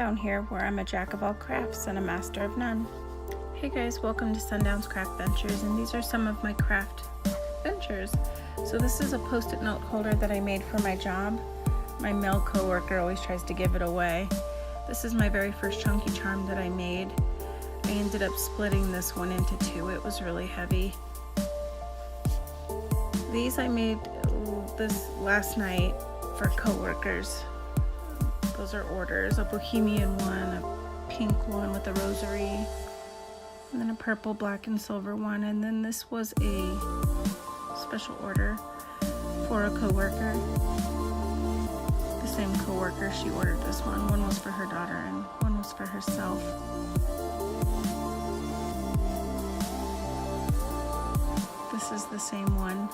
Sundown here, where I'm a jack of all crafts and a master of none. Hey guys, welcome to Sundown's Craft Ventures, and these are some of my craft ventures. So this is a post-it note holder that I made for my job. My male co-worker always tries to give it away. This is my very first chunky charm that I made. I ended up splitting this one into two. It was really heavy. These I made this last night for co-workers. Those are orders, a bohemian one, a pink one with a rosary, and then a purple, black, and silver one. And then this was a special order for a co-worker. The same co-worker, she ordered this one. One was for her daughter and one was for herself. This is the same one.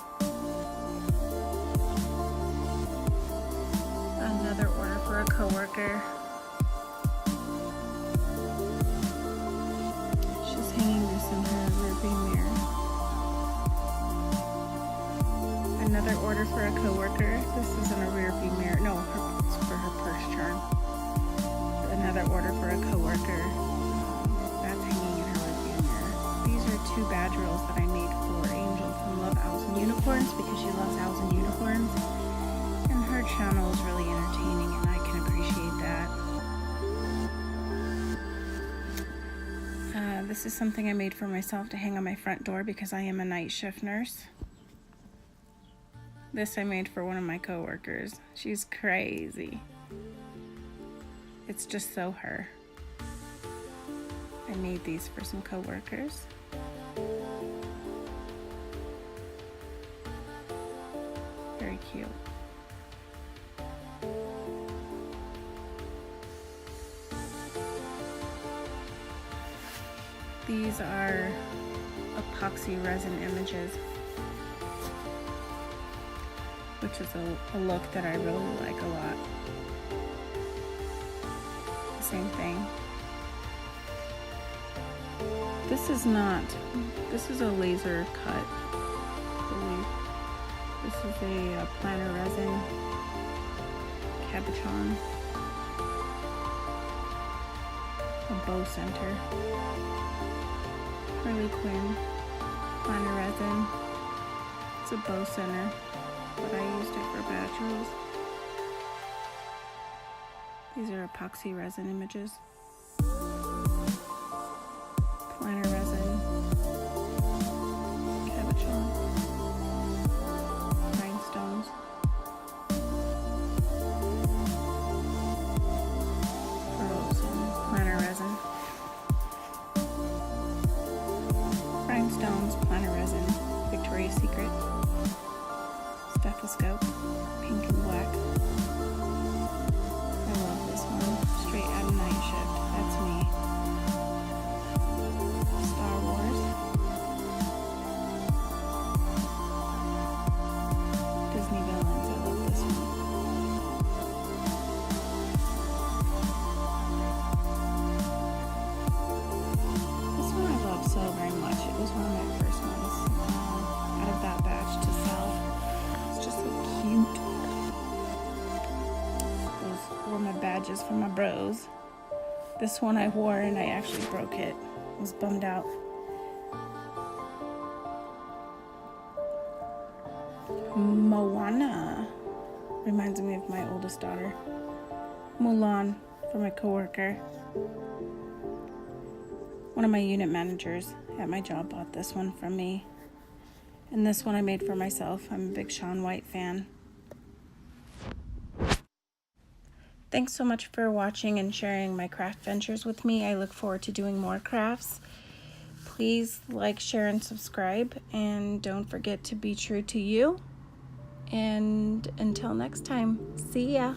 Another order for a coworker. She's hanging this in her rearview mirror. Another order for a coworker. This is in a rearview mirror. No, it's for her purse charm. Another order for a coworker. That's hanging in her rearview mirror. These are two badge rolls that I made for Angel from Love Owls and Unicorns because she loves owls and unicorns. And her channel is really entertaining, and I can appreciate that. This is something I made for myself to hang on my front door because I am a night shift nurse. This I made for one of my coworkers. She's crazy. It's just so her. I made these for some coworkers. Very cute. These are epoxy resin images, which is a look that I really like a lot. The same thing. This is a laser cut, I believe. This is a planner resin cabochon, a bow center. Harley Quinn planner resin. It's a bow center, but I used it for badge rolls. These are epoxy resin images. Planner resin, cabochon, rhinestones. Pearls and planner resin. Rhinestones, planner resin, Victoria's Secret, stethoscope, pink and black. I love this one, straight out of Night Shift, that's me. Star Wars, Disney villains, I love this one. This one I love so very much. It was one of my first ones out of that batch to sell. It's just so cute. Those were my badges for my bros. This one I wore and I actually broke it. I was bummed out. Moana reminds me of my oldest daughter. Mulan for my coworker. One of my unit managers at my job bought this one from me. And this one I made for myself. I'm a big Shaun White fan. Thanks so much for watching and sharing my craft ventures with me. I look forward to doing more crafts. Please like, share, and subscribe. And don't forget to be true to you. And until next time, see ya.